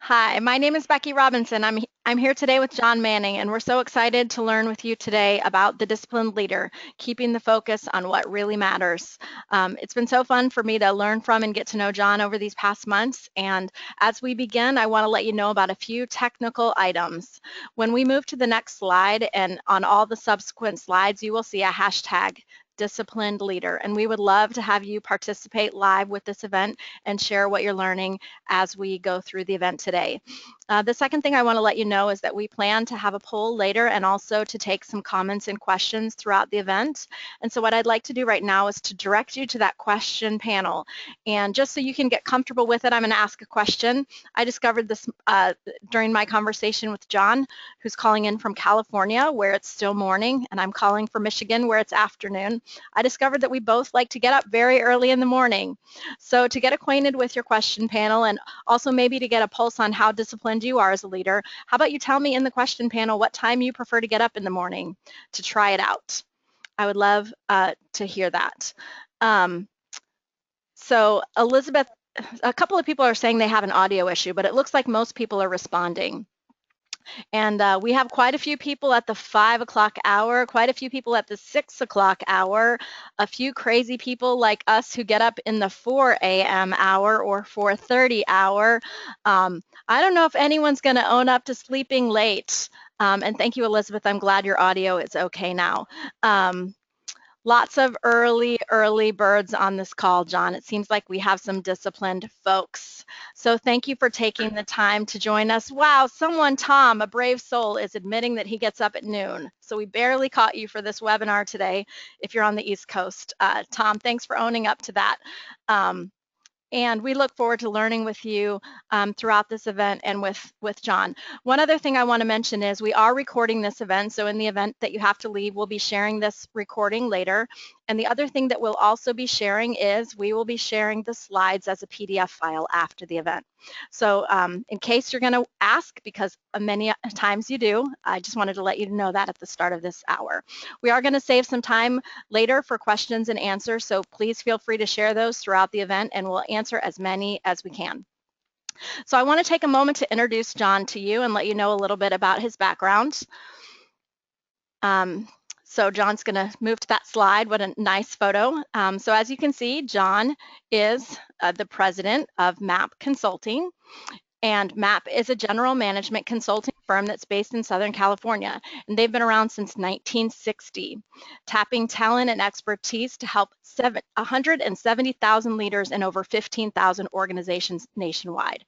Hi, my name is Becky Robinson. I'm here today with John Manning, and we're so excited to learn with you today about the disciplined leader, keeping the focus on what really matters. It's been so fun for me to learn from and get to know John over these past months. And as we begin, I want to let you know about a few technical items. When we move to the next slide, and on all the subsequent slides, you will see a hashtag disciplined leader, and we would love to have you participate live with this event and share what you're learning as we go through the event today. The second thing I want to let you know is that we plan to have a poll later and also to take some comments and questions throughout the event. And so what I'd like to do right now is to direct you to that question panel. And just so you can get comfortable with it, I'm going to ask a question. I discovered this during my conversation with John, who's calling in from California, where it's still morning, and I'm calling from Michigan, where it's afternoon. I discovered that we both like to get up very early in the morning. So to get acquainted with your question panel and also maybe to get a pulse on how disciplined you are as a leader, how about you tell me in the question panel what time you prefer to get up in the morning to try it out? I would love to hear that. Um, so Elizabeth, a couple of people are saying they have an audio issue, but it looks like most people are responding. And we have quite a few people at the 5 o'clock hour, quite a few people at the 6 o'clock hour, a few crazy people like us who get up in the 4 a.m. hour or 4:30 hour. I don't know if anyone's going to own up to sleeping late. And thank you, Elizabeth. I'm glad your audio is okay now. Lots of early birds on this call, John. It seems like we have some disciplined folks. So thank you for taking the time to join us. Wow, someone, Tom, a brave soul, is admitting that he gets up at noon. So we barely caught you for this webinar today if you're on the East Coast. Tom, thanks for owning up to that. And we look forward to learning with you throughout this event and with John. One other thing I want to mention is we are recording this event, so in the event that you have to leave, we'll be sharing this recording later. And the other thing that we'll also be sharing is we will be sharing the slides as a PDF file after the event. So in case you're going to ask, because many times you do, I just wanted to let you know that at the start of this hour. We are going to save some time later for questions and answers, so please feel free to share those throughout the event and we'll answer as many as we can. So I want to take a moment to introduce John to you and let you know a little bit about his background. So John's going to move to that slide. What a nice photo. So as you can see, John is the president of MAP Consulting. And MAP is a general management consulting firm that's based in Southern California, and they've been around since 1960, tapping talent and expertise to help 170,000 leaders in over 15,000 organizations nationwide.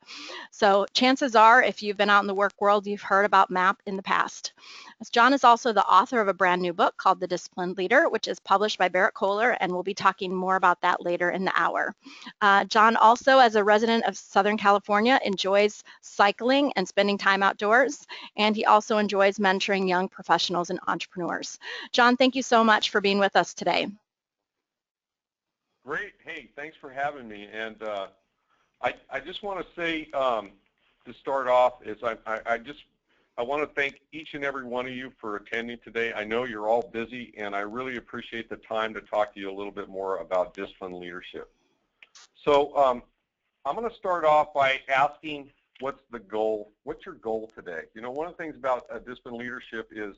So chances are, if you've been out in the work world, you've heard about MAP in the past. John is also the author of a brand new book called The Disciplined Leader, which is published by Barrett Kohler, and we'll be talking more about that later in the hour. John also, as a resident of Southern California, enjoys cycling and spending time outdoors, and he also enjoys mentoring young professionals and entrepreneurs. John, thank you so much for being with us today. Great. Hey, thanks for having me. And I just want to say to start off is I want to thank each and every one of you for attending today. I know you're all busy, and I really appreciate the time to talk to you a little bit more about disciplined leadership. So I'm going to start off by asking, what's the goal? What's your goal today? You know, one of the things about disciplined leadership is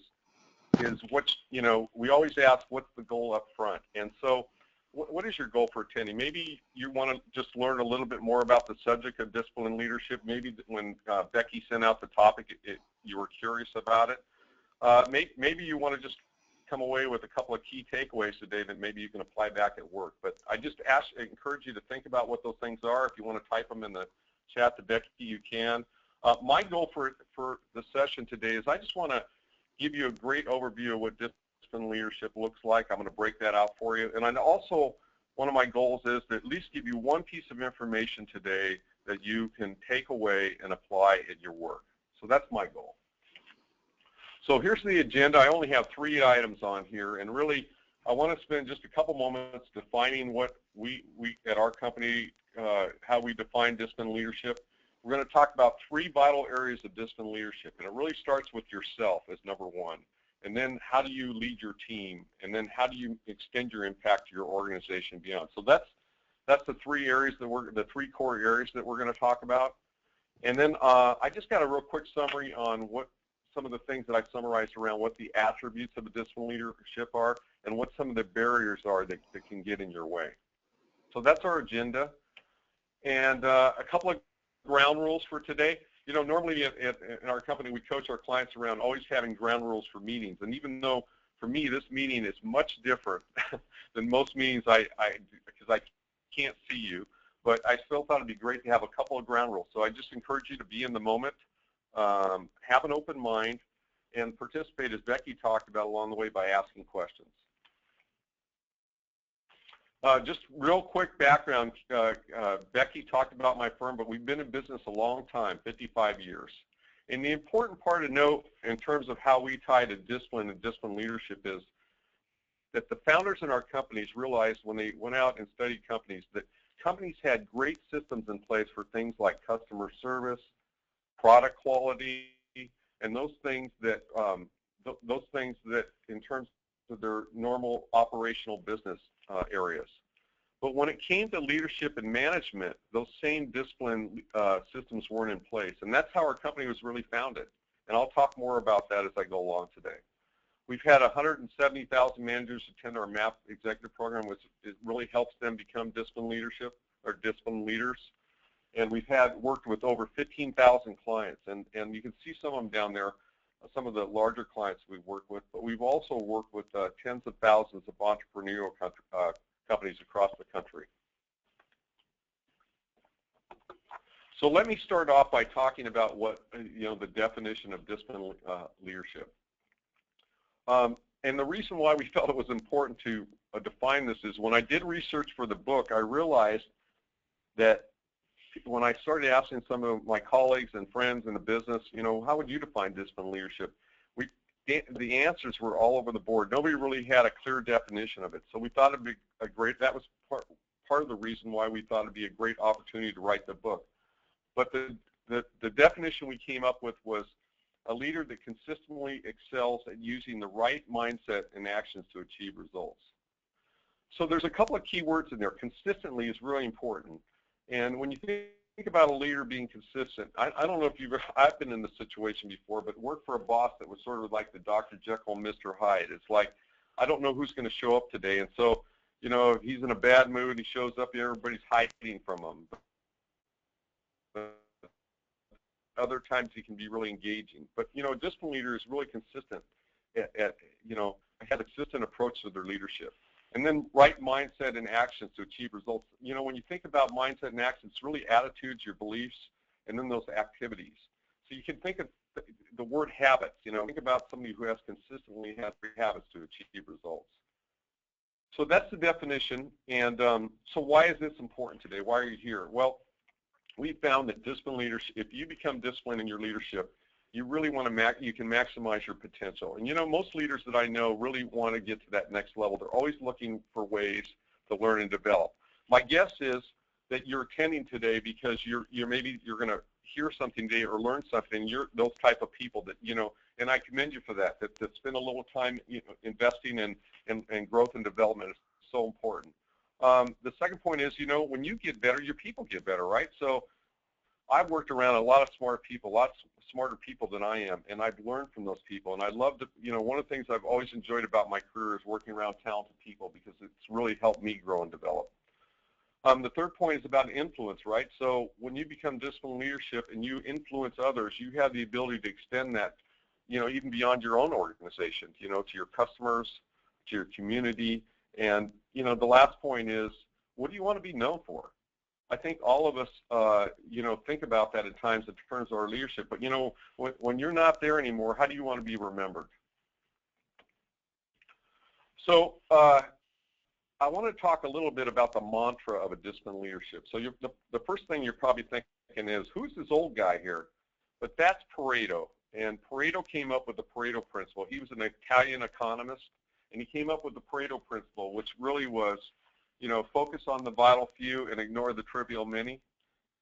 what, you know, we always ask, what's the goal up front? And so what is your goal for attending? Maybe you want to just learn a little bit more about the subject of disciplined leadership. Maybe when Becky sent out the topic, you were curious about it. Maybe you want to just come away with a couple of key takeaways today that maybe you can apply back at work. But I just encourage you to think about what those things are. If you want to type them in the chat to Becky, you can. My goal for the session today is I just want to give you a great overview of what disciplined leadership looks like. I'm going to break that out for you. And also, one of my goals is to at least give you one piece of information today that you can take away and apply at your work. So that's my goal. So here's the agenda. I only have 3 items on here, and really I want to spend just a couple moments defining what we at our company, how we define disciplined leadership. We're going to talk about 3 vital areas of disciplined leadership, and it really starts with yourself as number 1. And then how do you lead your team? And then how do you extend your impact to your organization beyond? So that's the 3 areas that the 3 core areas that we're going to talk about. And then I just got a real quick summary on what some of the things that I summarized around what the attributes of a disciplined leadership are and what some of the barriers are that can get in your way. So that's our agenda. And a couple of ground rules for today. You know, normally in our company, we coach our clients around always having ground rules for meetings. And even though for me, this meeting is much different than most meetings because I can't see you, but I still thought it'd be great to have a couple of ground rules. So I just encourage you to be in the moment, have an open mind, and participate, as Becky talked about along the way, by asking questions. Just real quick background, Becky talked about my firm, but we've been in business a long time, 55 years. And the important part to note in terms of how we tie to discipline and discipline leadership is that the founders in our companies realized when they went out and studied companies that companies had great systems in place for things like customer service, product quality, and those things that in terms of their normal operational business areas. But when it came to leadership and management, those same discipline systems weren't in place. And that's how our company was really founded. And I'll talk more about that as I go along today. We've had 170,000 managers attend our MAP executive program, which it really helps them become disciplined leadership or disciplined leaders. And we've worked with over 15,000 clients. And you can see some of them down there, some of the larger clients we've worked with. But we've also worked with tens of thousands of entrepreneurial companies across the country. So let me start off by talking about what, the definition of disciplined leadership. And the reason why we felt it was important to define this is when I did research for the book, I realized that when I started asking some of my colleagues and friends in the business, how would you define disciplined leadership? The answers were all over the board. Nobody really had a clear definition of it. So we thought it'd be that was part of the reason why we thought it'd be a great opportunity to write the book. But the definition we came up with was a leader that consistently excels at using the right mindset and actions to achieve results. So there's a couple of key words in there. Consistently is really important. And when you think about a leader being consistent, I don't know if I've been in this situation before, but worked for a boss that was sort of like the Dr. Jekyll and Mr. Hyde. It's like, I don't know who's going to show up today. And so, if he's in a bad mood, he shows up, everybody's hiding from him. Other times he can be really engaging. But, a disciplined leader is really consistent has a consistent approach to their leadership. And then right mindset and actions to achieve results. When you think about mindset and actions, it's really attitudes, your beliefs, and then those activities. So you can think of the word habits. Think about somebody who has consistently had habits to achieve results. So that's the definition. And so why is this important today? Why are you here? Well, we found that disciplined leadership, if you become disciplined in your leadership, you really want to you can maximize your potential. And most leaders that I know really want to get to that next level. They're always looking for ways to learn and develop. My guess is that you're attending today because maybe you're going to hear something today or learn something. You're those type of people that and I commend you for that spend a little time investing in growth and development is so important. The second point is when you get better, your people get better, right? So I've worked around a lot of smart people, lots smarter people than I am, and I've learned from those people. And I love to, one of the things I've always enjoyed about my career is working around talented people because it's really helped me grow and develop. The third point is about influence, right? So when you become disciplined leadership and you influence others, you have the ability to extend that, even beyond your own organization, to your customers, to your community. And, the last point is, what do you want to be known for? I think all of us, think about that at times in terms of our leadership. But, when you're not there anymore, how do you want to be remembered? So I want to talk a little bit about the mantra of a disciplined leadership. So the first thing you're probably thinking is, who's this old guy here? But that's Pareto. And Pareto came up with the Pareto principle. He was an Italian economist, and he came up with the Pareto principle, which really was, focus on the vital few and ignore the trivial many.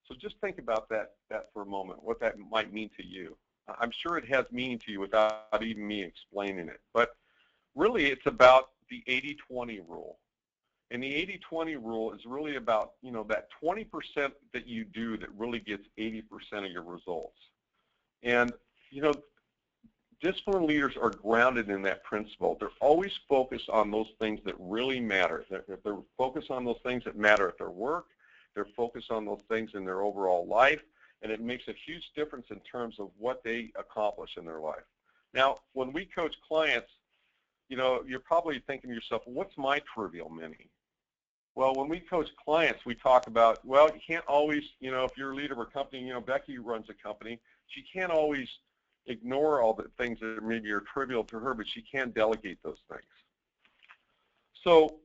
So just think about that for a moment, what that might mean to you. I'm sure it has meaning to you without even me explaining it. But really, it's about the 80-20 rule. And the 80-20 rule is really about, that 20% that you do that really gets 80% of your results. And, disciplined leaders are grounded in that principle. They're always focused on those things that really matter. They're focused on those things that matter at their work. They're focused on those things in their overall life. And it makes a huge difference in terms of what they accomplish in their life. Now, when we coach clients, you're probably thinking to yourself, what's my trivial mini? Well, when we coach clients, we talk about, well, you can't always, if you're a leader of a company, Becky runs a company, she can't always ignore all the things that maybe are trivial to her, but she can delegate those things. So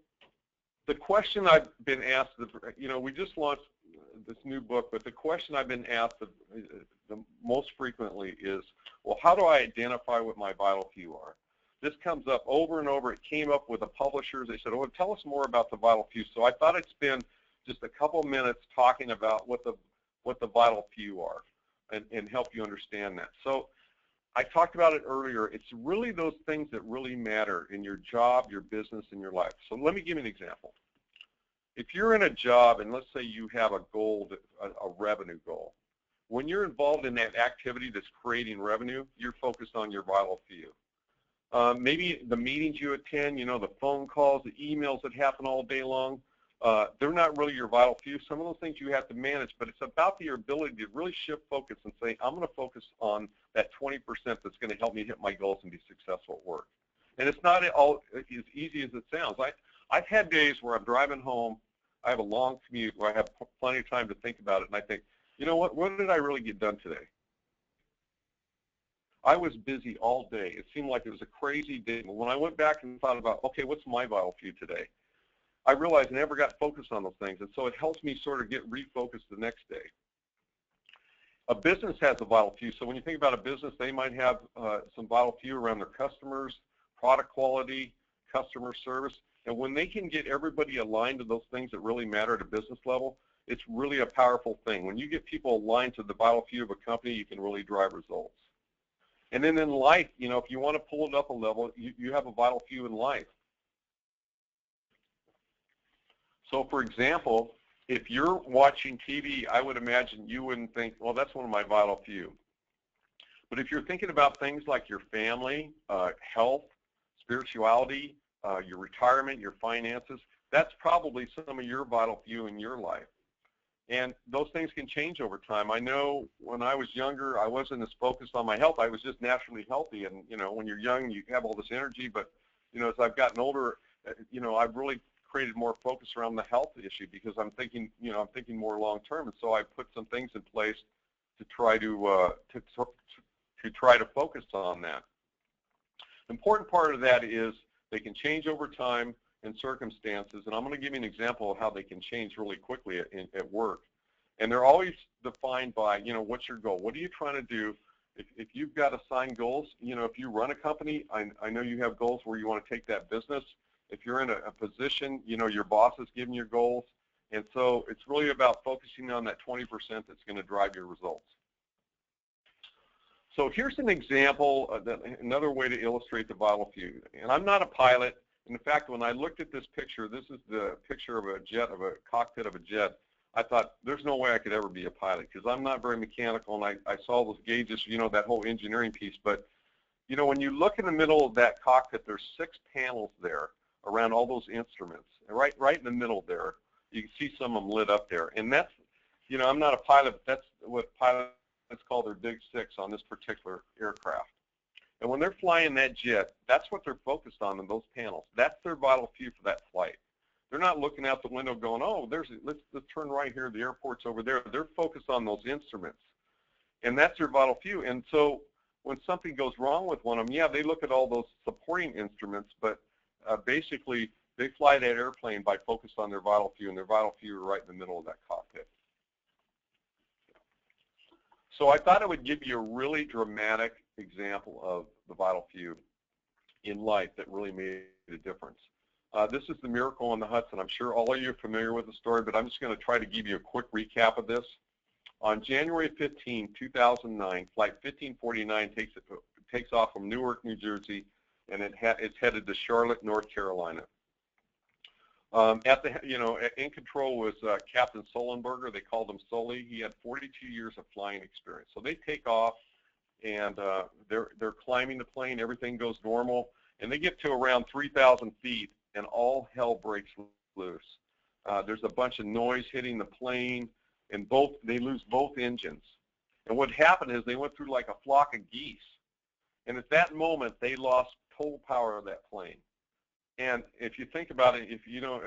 the question I've been asked, we just launched this new book, but the question I've been asked the most frequently is, well, how do I identify what my vital few are? This comes up over and over. It came up with the publishers. They said, oh, tell us more about the vital few. So I thought I'd spend just a couple minutes talking about what the vital few are and help you understand that. So I talked about it earlier. It's really those things that really matter in your job, your business, and your life. So let me give you an example. If you're in a job and let's say you have a goal, a revenue goal, when you're involved in that activity that's creating revenue, you're focused on your vital few. Maybe the meetings you attend, the phone calls, the emails that happen all day long, they're not really your vital few. Some of those things you have to manage, but it's about your ability to really shift focus and say, I'm going to focus on that 20% that's going to help me hit my goals and be successful at work. And it's not all as easy as it sounds. I've had days where I'm driving home, I have a long commute where I have plenty of time to think about it, and I think, what did I really get done today? I was busy all day. It seemed like it was a crazy day. But when I went back and thought about, okay, what's my vital few today? I realized I never got focused on those things, and so it helps me sort of get refocused the next day. A business has a vital few. So when you think about a business, they might have some vital few around their customers, product quality, customer service. And when they can get everybody aligned to those things that really matter at a business level, it's really a powerful thing. When you get people aligned to the vital few of a company, you can really drive results. And then in life, if you want to pull it up a level, you have a vital few in life. So for example, if you're watching TV, I would imagine you wouldn't think, well, that's one of my vital few. But if you're thinking about things like your family, health, spirituality, your retirement, your finances, that's probably some of your vital few in your life. And those things can change over time. I know when I was younger, I wasn't as focused on my health. I was just naturally healthy. And, when you're young, you have all this energy. But, as I've gotten older, I've really created more focus around the health issue because I'm thinking, more long term. And so I put some things in place to try to try to focus on that. The important part of that is they can change over time and circumstances, and I'm going to give you an example of how they can change really quickly at work. And they're always defined by, what's your goal? What are you trying to do? If you've got assigned goals, if you run a company, I know you have goals where you want to take that business. If you're in a position, your boss is giving you goals. And so it's really about focusing on that 20% that's going to drive your results. So here's an example, another way to illustrate the vital few. And I'm not a pilot. In fact, when I looked at this picture, this is the picture of a jet, of a cockpit of a jet. I thought, there's no way I could ever be a pilot because I'm not very mechanical, and I saw those gauges, that whole engineering piece. But, when you look in the middle of that cockpit, there's 6 panels there around all those instruments. And right in the middle there, you can see some of them lit up there. And that's, I'm not a pilot, but that's what pilots call their big 6 on this particular aircraft. And when they're flying that jet, that's what they're focused on in those panels. That's their vital few for that flight. They're not looking out the window going, oh, let's turn right here, the airport's over there. They're focused on those instruments. And that's their vital few. And so when something goes wrong with one of them, yeah, they look at all those supporting instruments, but basically they fly that airplane by focused on their vital few, and their vital few are right in the middle of that cockpit. So I thought I would give you a really dramatic example of the vital few in life that really made a difference. This is the miracle on the Hudson. I'm sure all of you are familiar with the story, but I'm just going to try to give you a quick recap of this. On January 15, 2009, Flight 1549 takes off from Newark, New Jersey, and it's headed to Charlotte, North Carolina. In control was Captain Sullenberger. They called him Sully. He had 42 years of flying experience. So they take off, and they're climbing the plane. Everything goes normal, and they get to around 3,000 feet, and all hell breaks loose. There's a bunch of noise hitting the plane, and they lose both engines. And what happened is they went through like a flock of geese, and at that moment they lost total power of that plane. And if you think about it, if you know,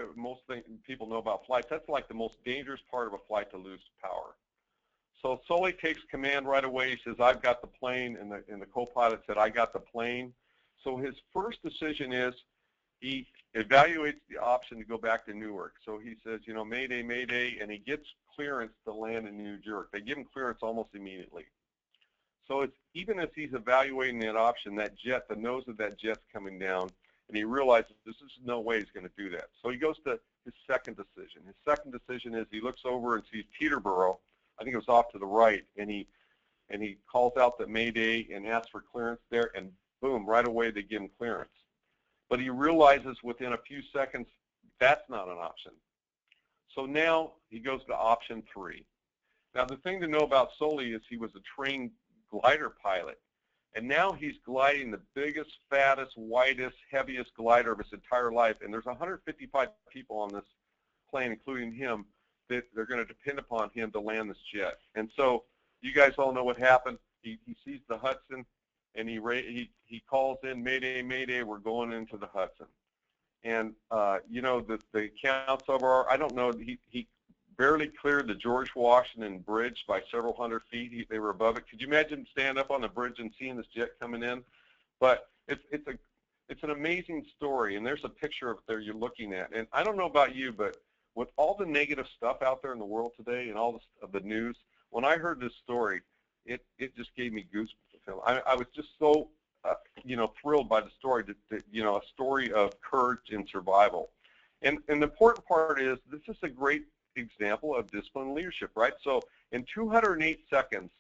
people know about flights, that's like the most dangerous part of a flight, to lose power. So Sully takes command right away. He says, "I've got the plane," and the co-pilot said, "I got the plane." So his first decision is he evaluates the option to go back to Newark. So he says, "Mayday, Mayday," and he gets clearance to land in New York. They give him clearance almost immediately. So it's even as he's evaluating that option, the nose of that jet's coming down, and he realizes this is no way he's going to do that. So he goes to his second decision. His second decision is he looks over and sees Teterboro. I think it was off to the right, and he calls out the Mayday and asks for clearance there, and boom, right away they give him clearance. But he realizes within a few seconds that's not an option. So now he goes to option 3. Now the thing to know about Sully is he was a trained glider pilot, and now he's gliding the biggest, fattest, widest, heaviest glider of his entire life, and there's 155 people on this plane, including him, that they're going to depend upon him to land this jet. And so you guys all know what happened. He sees the Hudson, and he calls in, "Mayday, Mayday, we're going into the Hudson." And the accounts of I don't know, he barely cleared the George Washington Bridge by several hundred feet. They were above it. Could you imagine standing up on the bridge and seeing this jet coming in? But it's an amazing story, and there's a picture of it there you're looking at. And I don't know about you, but with all the negative stuff out there in the world today and all of the news, when I heard this story, it just gave me goosebumps. I was just so thrilled by the story, a story of courage and survival. And the important part is this is a great example of disciplined leadership, right? So in 208 seconds,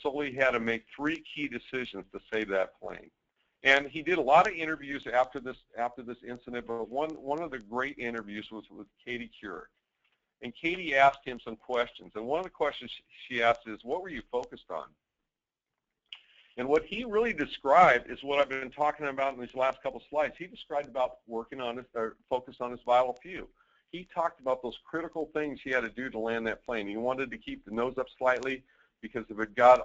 Sully had to make 3 key decisions to save that plane. And he did a lot of interviews after this incident, but one of the great interviews was with Katie Couric. And Katie asked him some questions, and one of the questions she asked is, "What were you focused on?" And what he really described is what I've been talking about in these last couple slides. He described about focused on his vital few. He talked about those critical things he had to do to land that plane. He wanted to keep the nose up slightly because if it got,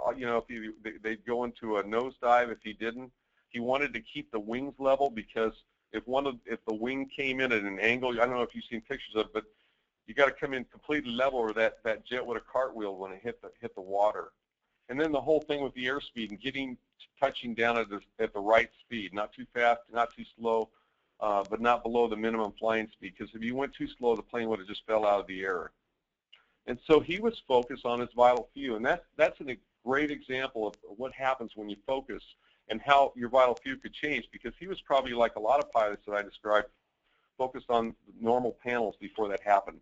they'd go into a nosedive if he didn't. He wanted to keep the wings level because if the wing came in at an angle, I don't know if you've seen pictures of it, but you got to come in completely level, or that jet would have cartwheeled when it hit the water. And then the whole thing with the airspeed and touching down at the right speed, not too fast, not too slow, but not below the minimum flying speed. Because if you went too slow, the plane would have just fell out of the air. And so he was focused on his vital few, and that's a great example of what happens when you focus and how your vital few could change. Because he was probably like a lot of pilots that I described, focused on normal panels before that happened.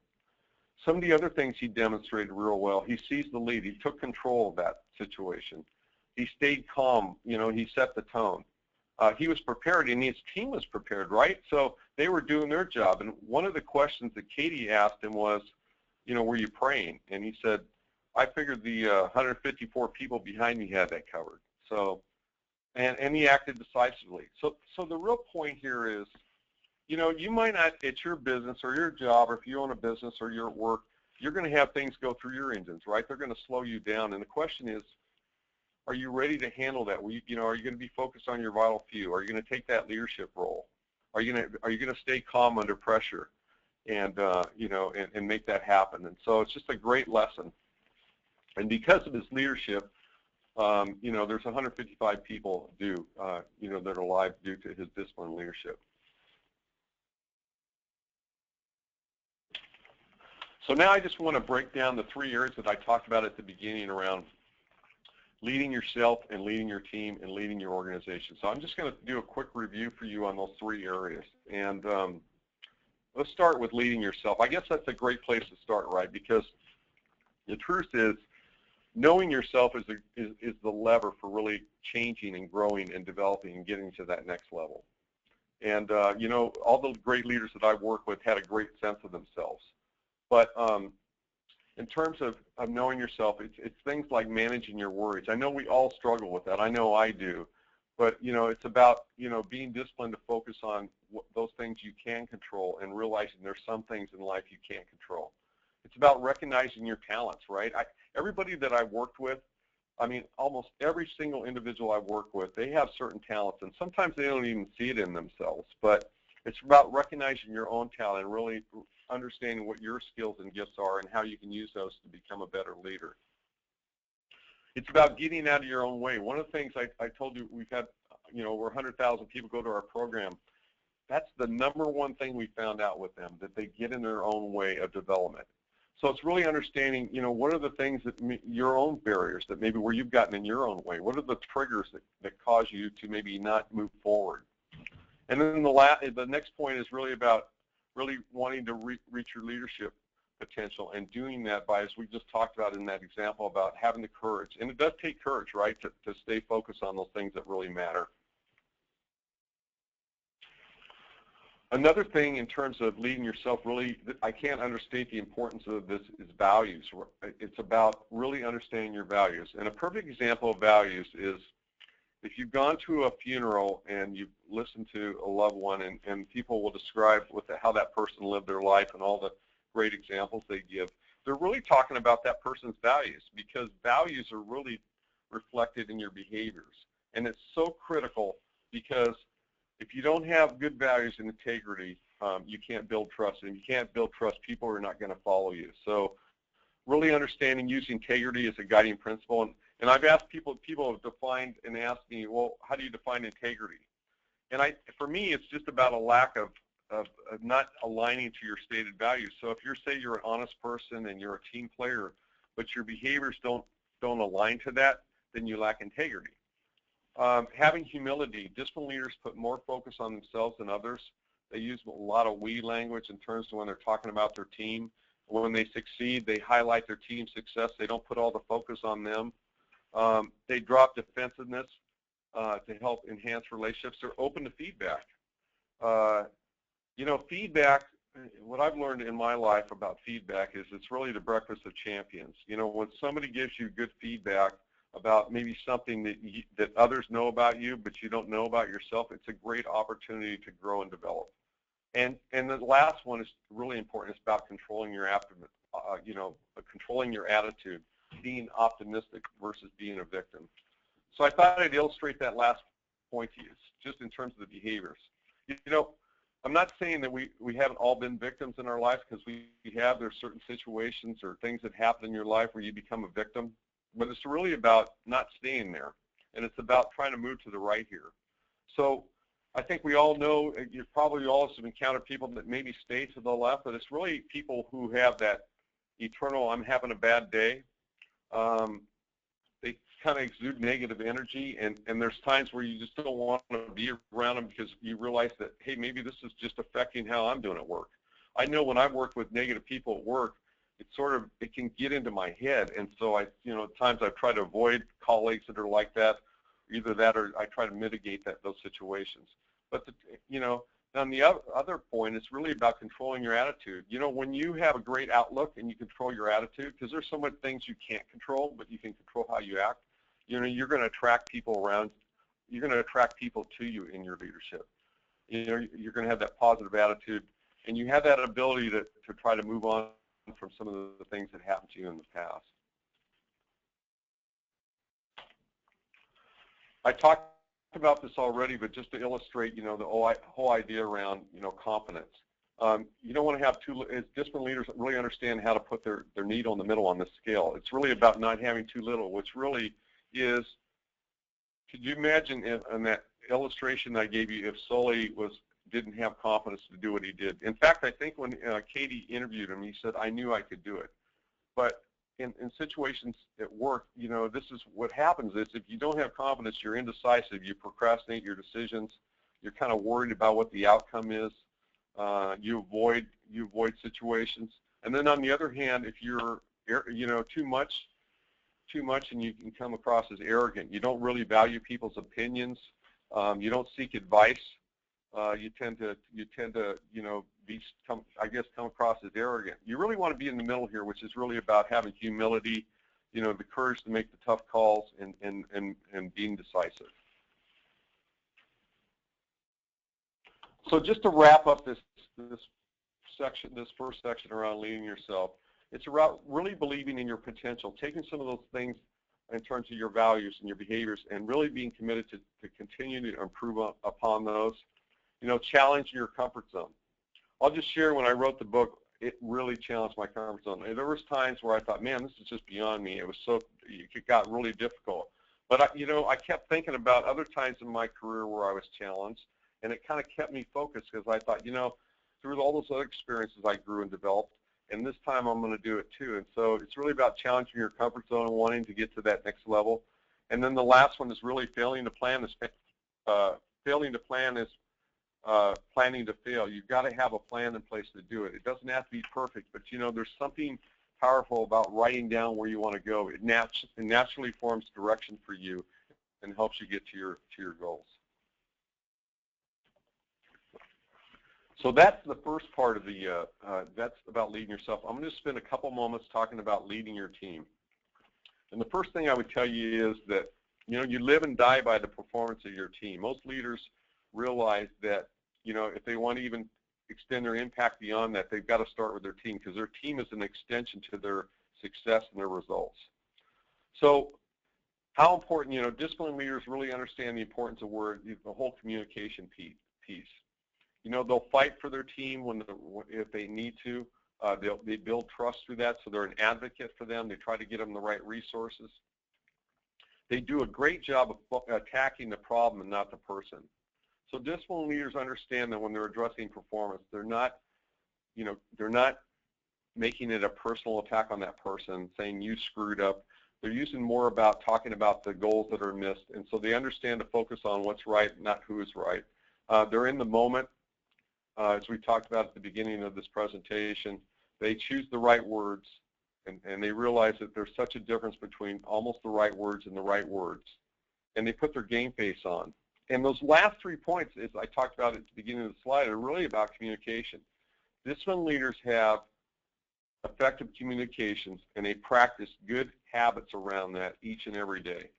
Some of the other things he demonstrated real well, he seized the lead. He took control of that situation. He stayed calm. He set the tone. He was prepared, and his team was prepared, right? So they were doing their job. And one of the questions that Katie asked him was, were you praying? And he said, "I figured the 154 people behind me had that covered." So, and he acted decisively. So the real point here is, you might not, at your business or your job, or if you own a business or you're at work, you're going to have things go through your engines, right? They're going to slow you down. And the question is, are you ready to handle that? Are you going to be focused on your vital few? Are you going to take that leadership role? Are you going to stay calm under pressure and make that happen? And so it's just a great lesson. And because of his leadership, there's 155 people that are alive due to his disciplined leadership. So now I just want to break down the 3 areas that I talked about at the beginning around leading yourself and leading your team and leading your organization. So I'm just going to do a quick review for you on those 3 areas. And let's start with leading yourself. I guess that's a great place to start, right? Because the truth is, knowing yourself is the lever for really changing and growing and developing and getting to that next level. And, you know, all the great leaders that I work with had a great sense of themselves. But in terms of knowing yourself, it's things like managing your worries. I know we all struggle with that. I know I do. But, you know, it's about, you know, being disciplined to focus on those things you can control and realizing there's some things in life you can't control. It's about recognizing your talents, right? Everybody that I've worked with, I mean, almost every single individual I work with, they have certain talents, and sometimes they don't even see it in themselves. But it's about recognizing your own talent and really understanding what your skills and gifts are and how you can use those to become a better leader. It's about getting out of your own way. One of the things I told you, we've had, you know, over 100,000 people go to our program. That's the number one thing we found out with them, that they get in their own way of development. So it's really understanding, you know, what are the things that your own barriers that maybe where you've gotten in your own way? What are the triggers that cause you to maybe not move forward? And then the next point is really about really wanting to reach your leadership potential, and doing that by, as we just talked about in that example, about having the courage. And it does take courage, right, to stay focused on those things that really matter. Another thing in terms of leading yourself, really, I can't understate the importance of this, is values. It's about really understanding your values. And a perfect example of values is if you've gone to a funeral and you've listened to a loved one, and people will describe how that person lived their life and all the great examples they give, they're really talking about that person's values, because values are really reflected in your behaviors. And it's so critical, because if you don't have good values and integrity, you can't build trust. And if you can't build trust, people are not going to follow you. So really understanding using integrity as a guiding principle. And I've asked people have defined and asked me, well, how do you define integrity? And for me, it's just about a lack of not aligning to your stated values. So if say you're an honest person and you're a team player, but your behaviors don't align to that, then you lack integrity. Having humility. Disciplined leaders put more focus on themselves than others. They use a lot of we language in terms of when they're talking about their team. When they succeed, they highlight their team's success. They don't put all the focus on them. They drop defensiveness to help enhance relationships. They're open to feedback. You know, feedback, what I've learned in my life about feedback is it's really the breakfast of champions. You know, when somebody gives you good feedback about maybe something that others know about you but you don't know about yourself, it's a great opportunity to grow and develop. And the last one is really important. It's about controlling your controlling your attitude, being optimistic versus being a victim. So I thought I'd illustrate that last point to you, just in terms of the behaviors. You know, I'm not saying that we haven't all been victims in our life, because we have. There's certain situations or things that happen in your life where you become a victim, but it's really about not staying there, and it's about trying to move to the right here. So I think we all know, you probably also encountered people that maybe stay to the left, but it's really people who have that eternal, I'm having a bad day. They kind of exude negative energy, and there's times where you just don't want to be around them, because you realize that, hey, maybe this is just affecting how I'm doing at work. I know when I work with negative people at work, it can get into my head, and so at times I've tried to avoid colleagues that are like that. Either that, or I try to mitigate those situations. But on the other point, it's really about controlling your attitude. You know, when you have a great outlook and you control your attitude, because there's so many things you can't control, but you can control how you act. You know, you're going to attract people around. You're going to attract people to you in your leadership. You know, you're going to have that positive attitude, and you have that ability to try to move on from some of the things that happened to you in the past. I talked about this already, but just to illustrate, the whole idea around, confidence. You don't want to have as disciplined leaders really understand how to put their needle in the middle on this scale. It's really about not having too little, which really is, could you imagine in that illustration I gave you, if Sully didn't have confidence to do what he did? In fact, I think when Katie interviewed him, he said, I knew I could do it. But in situations at work, this is what happens is, if you don't have confidence, you're indecisive, you procrastinate your decisions, you're kind of worried about what the outcome is, you avoid situations. And then on the other hand, if you're too much, and you can come across as arrogant. You don't really value people's opinions. You don't seek advice. you tend to come across as arrogant. You really want to be in the middle here, which is really about having humility, the courage to make the tough calls and being decisive. So just to wrap up this first section around leading yourself, it's about really believing in your potential, taking some of those things in terms of your values and your behaviors, and really being committed to continue to improve upon those. Challenge your comfort zone. I'll just share, when I wrote the book, it really challenged my comfort zone. And there was times where I thought, man, this is just beyond me. It got really difficult. But I kept thinking about other times in my career where I was challenged, and it kind of kept me focused, because I thought, through all those other experiences I grew and developed, and this time I'm going to do it too. And so it's really about challenging your comfort zone and wanting to get to that next level. And then the last one is really failing to plan is planning to fail. You've got to have a plan in place to do it. It doesn't have to be perfect, but there's something powerful about writing down where you want to go. It naturally forms direction for you and helps you get to your goals. So that's the first part of that's about leading yourself. I'm going to spend a couple moments talking about leading your team. And the first thing I would tell you is that, you live and die by the performance of your team. Most leaders realize that, if they want to even extend their impact beyond that, they've got to start with their team, because their team is an extension to their success and their results. So how important, disciplined leaders really understand the importance of the whole communication piece. They'll fight for their team if they need to. They build trust through that, so they're an advocate for them. They try to get them the right resources. They do a great job of attacking the problem and not the person. So disciplined leaders understand that when they're addressing performance, they're not making it a personal attack on that person, saying you screwed up. They're using more about talking about the goals that are missed, and so they understand to focus on what's right, not who is right. They're in the moment. As we talked about at the beginning of this presentation, they choose the right words, and they realize that there's such a difference between almost the right words and the right words. And they put their game face on. And those last 3 points, as I talked about at the beginning of the slide, are really about communication. Disciplined leaders have effective communications, and they practice good habits around that each and every day.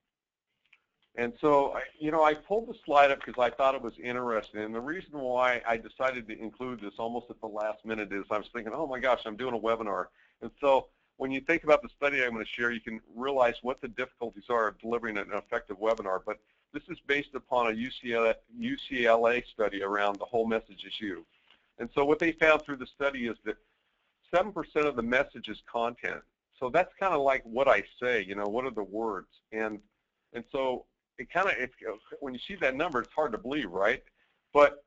And so, I pulled the slide up because I thought it was interesting. And the reason why I decided to include this almost at the last minute is I was thinking, oh my gosh, I'm doing a webinar. And so when you think about the study I'm going to share, you can realize what the difficulties are of delivering an effective webinar. But this is based upon a UCLA study around the whole message is you. And so what they found through the study is that 7% of the message is content. So that's kind of like what I say, what are the words? And so when you see that number, it's hard to believe, right? But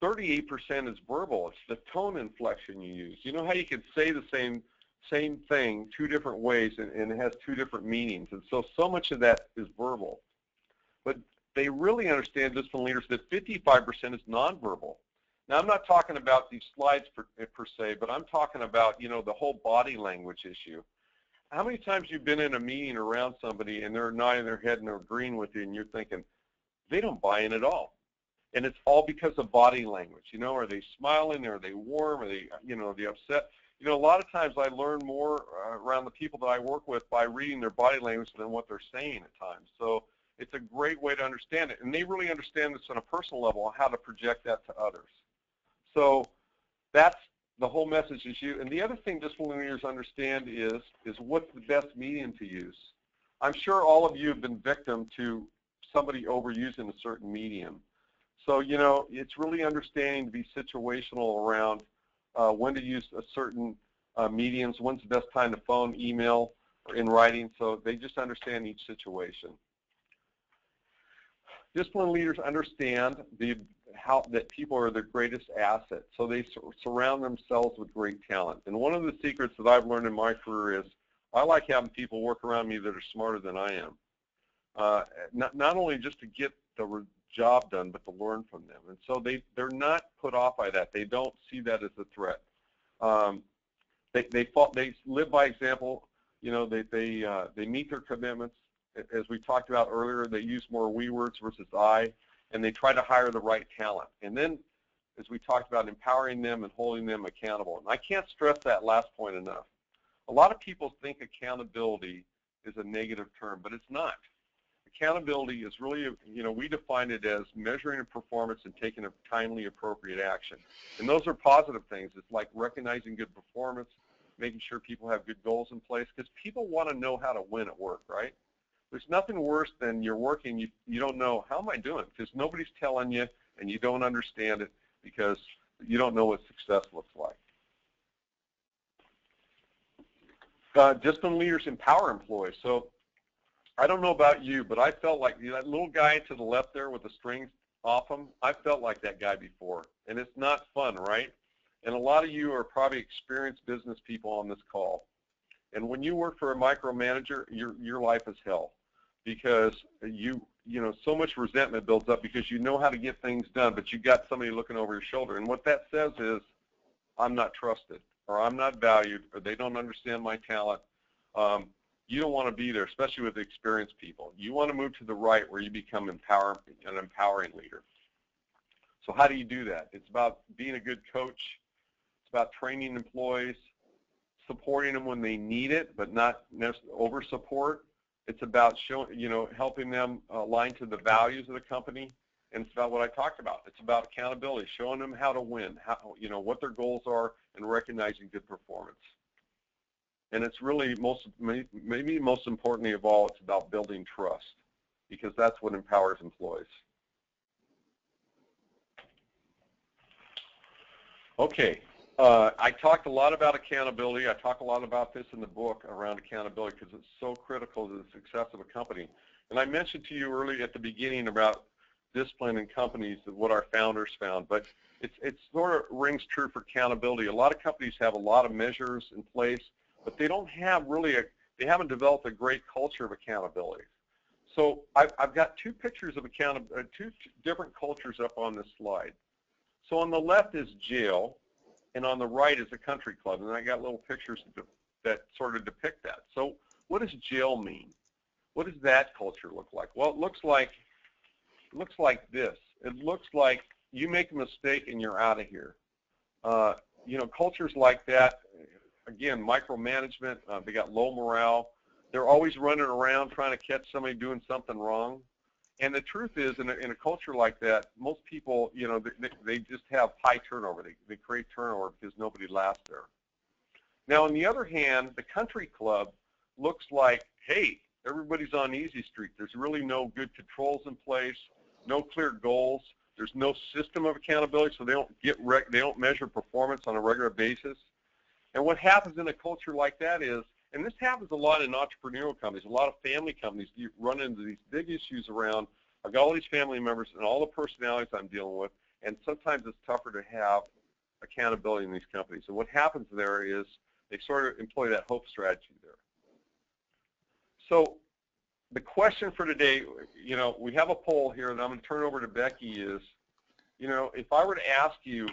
38% is verbal. It's the tone inflection you use. You know how you can say the same thing 2 different ways, and it has 2 different meanings. And so much of that is verbal. But they really understand, disciplined leaders, that 55% is nonverbal. Now, I'm not talking about these slides per se, but I'm talking about, the whole body language issue. How many times you've been in a meeting around somebody and they're nodding their head and they're agreeing with you, and you're thinking, they don't buy in at all. And it's all because of body language. Are they smiling? Are they warm? Are they, are they upset? A lot of times I learn more around the people that I work with by reading their body language than what they're saying at times. So it's a great way to understand it. And they really understand this on a personal level, how to project that to others. So that's the whole message is you. And the other thing disciplined leaders understand is what's the best medium to use. I'm sure all of you have been victim to somebody overusing a certain medium. So, it's really understanding to be situational around when to use a certain mediums, when's the best time to phone, email, or in writing. So they just understand each situation. Disciplined leaders understand that people are their greatest asset, so they surround themselves with great talent. And one of the secrets that I've learned in my career is I like having people work around me that are smarter than I am, not only just to get the job done, but to learn from them. And so they're not put off by that. They don't see that as a threat. They live by example. They meet their commitments. As we talked about earlier, they use more we words versus I. and they try to hire the right talent. And then, as we talked about, empowering them and holding them accountable. And I can't stress that last point enough. A lot of people think accountability is a negative term, but it's not. Accountability is really, we define it as measuring a performance and taking a timely, appropriate action. And those are positive things. It's like recognizing good performance, making sure people have good goals in place, because people want to know how to win at work, right? There's nothing worse than you're working, you don't know, how am I doing? Because nobody's telling you, and you don't understand it because you don't know what success looks like. Disciplined leaders empower employees. So I don't know about you, but I felt like that little guy to the left there with the strings off him, I felt like that guy before. And it's not fun, right? And a lot of you are probably experienced business people on this call. And when you work for a micromanager, your life is hell, because so much resentment builds up because you know how to get things done, but you got somebody looking over your shoulder. And what that says is, I'm not trusted, or I'm not valued, or they don't understand my talent. You don't want to be there, especially with experienced people. You want to move to the right where you become an empowering leader. So how do you do that? It's about being a good coach. It's about training employees, supporting them when they need it, but not over support. It's about helping them align to the values of the company, and it's about what I talked about. It's about accountability, showing them how to win, what their goals are, and recognizing good performance. And it's really maybe most importantly of all, it's about building trust, because that's what empowers employees. Okay. I talked a lot about accountability. I talk a lot about this in the book around accountability because it's so critical to the success of a company. And I mentioned to you earlier at the beginning about discipline in companies and what our founders found, but it sort of rings true for accountability. A lot of companies have a lot of measures in place, but they don't have they haven't developed a great culture of accountability. So I've got two pictures of two different cultures up on this slide. So on the left is jail, and on the right is a country club, and I got little pictures that sort of depict that. So what does jail mean? What does that culture look like? Well, it looks like this. It looks like you make a mistake and you're out of here. Cultures like that, again, micromanagement, they got low morale. They're always running around trying to catch somebody doing something wrong. And the truth is, in a culture like that, most people, they just have high turnover. They create turnover because nobody lasts there. Now, on the other hand, the country club looks like, hey, everybody's on easy street. There's really no good controls in place, no clear goals. There's no system of accountability, so they don't measure performance on a regular basis. And what happens in a culture like that is, and this happens a lot in entrepreneurial companies, a lot of family companies, you run into these big issues around, I've got all these family members and all the personalities I'm dealing with, and sometimes it's tougher to have accountability in these companies. And what happens there is they sort of employ that hope strategy there. So the question for today, we have a poll here, and I'm going to turn over to Becky, is, if I were to ask you,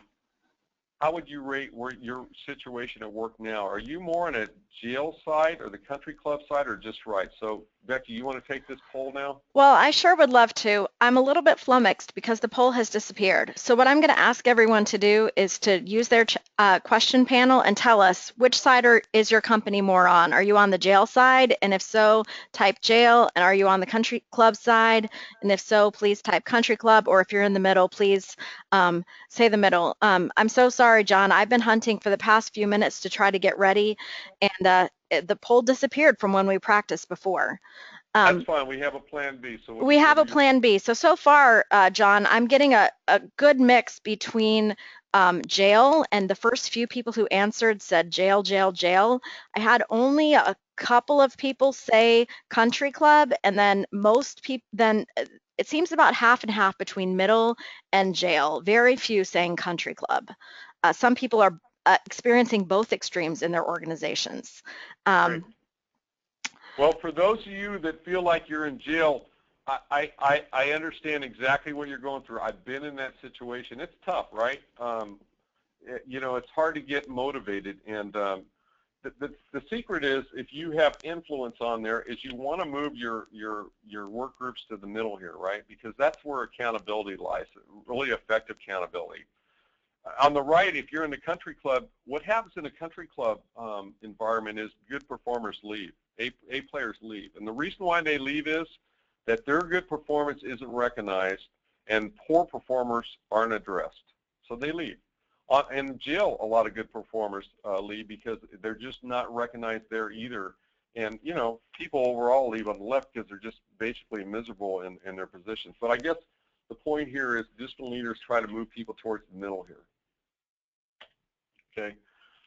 how would you rate your situation at work now? Are you more on a jail side or the country club side, or just right? So, Becky, you want to take this poll now? Well, I sure would love to. I'm a little bit flummoxed because the poll has disappeared. So what I'm going to ask everyone to do is to use their question panel and tell us which side is your company more on. Are you on the jail side? And if so, type jail. And are you on the country club side? And if so, please type country club. Or if you're in the middle, please say the middle. I'm so sorry, John. I've been hunting for the past few minutes to try to get ready, and the poll disappeared from when we practiced before. That's fine. We have a plan B. So we have a plan B. So far, John, I'm getting a good mix between jail, and the first few people who answered said jail, jail, jail. I had only a couple of people say country club, and then most people, it seems about half and half between middle and jail. Very few saying country club. Some people are experiencing both extremes in their organizations. Great. Well, for those of you that feel like you're in jail, I understand exactly what you're going through. I've been in that situation. It's tough, right? It's hard to get motivated, and the secret is, if you have influence on there, is you want to move your work groups to the middle here, right? Because that's where accountability lies, really effective accountability. On the right, if you're in the country club, what happens in a country club environment is good performers leave, A players leave. And the reason why they leave is that their good performance isn't recognized and poor performers aren't addressed. So they leave. In jail, a lot of good performers leave because they're just not recognized there either. And, you know, people overall leave on the left because they're just basically miserable in their positions. But I guess the point here is discipline leaders try to move people towards the middle here. Okay.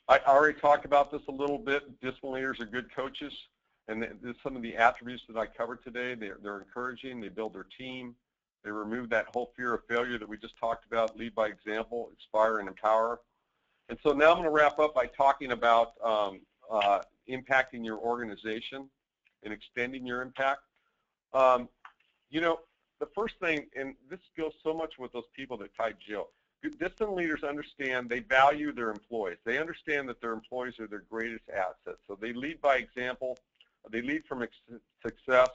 I already talked about this a little bit. Discipline leaders are good coaches. And some of the attributes that I covered today, they're encouraging, they build their team, they remove that whole fear of failure that we just talked about, lead by example, inspire and empower. And so now I'm going to wrap up by talking about impacting your organization and extending your impact. You know, the first thing, and this goes so much with those people that type jail, discipline leaders understand, they value their employees. They understand that their employees are their greatest asset. So they lead by example. They lead from success.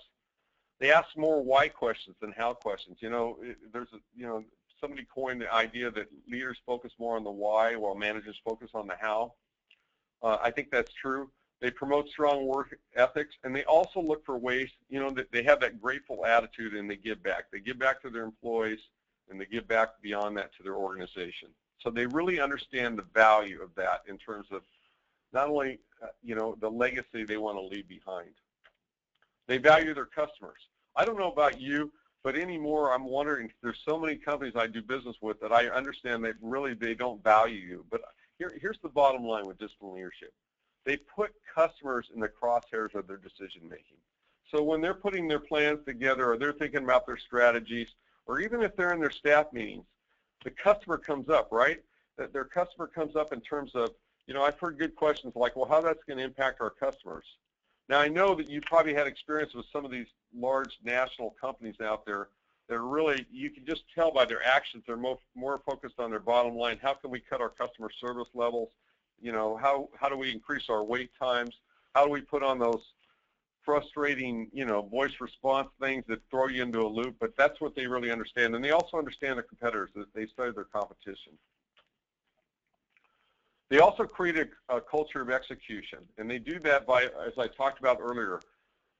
They ask more why questions than how questions. You know, somebody coined the idea that leaders focus more on the why while managers focus on the how. I think that's true. They promote strong work ethics, and they also look for ways, you know, that they have that grateful attitude and they give back. They give back to their employees, and they give back beyond that to their organization. So they really understand the value of that in terms of not only, you know, the legacy they want to leave behind. They value their customers. I don't know about you, but anymore I'm wondering, there's so many companies I do business with that I understand that really they don't value you. But here's the bottom line with discipline leadership. They put customers in the crosshairs of their decision making. So when they're putting their plans together or they're thinking about their strategies, or even if they're in their staff meetings, the customer comes up, right? That their customer comes up in terms of, you know, I've heard good questions like, well, how that's going to impact our customers. Now, I know that you've probably had experience with some of these large national companies out there that are really, you can just tell by their actions, they're more focused on their bottom line. How can we cut our customer service levels? You know, how do we increase our wait times? How do we put on those frustrating, you know, voice response things that throw you into a loop? But that's what they really understand. And they also understand their competitors, that they study their competition. They also create a culture of execution, and they do that by, as I talked about earlier,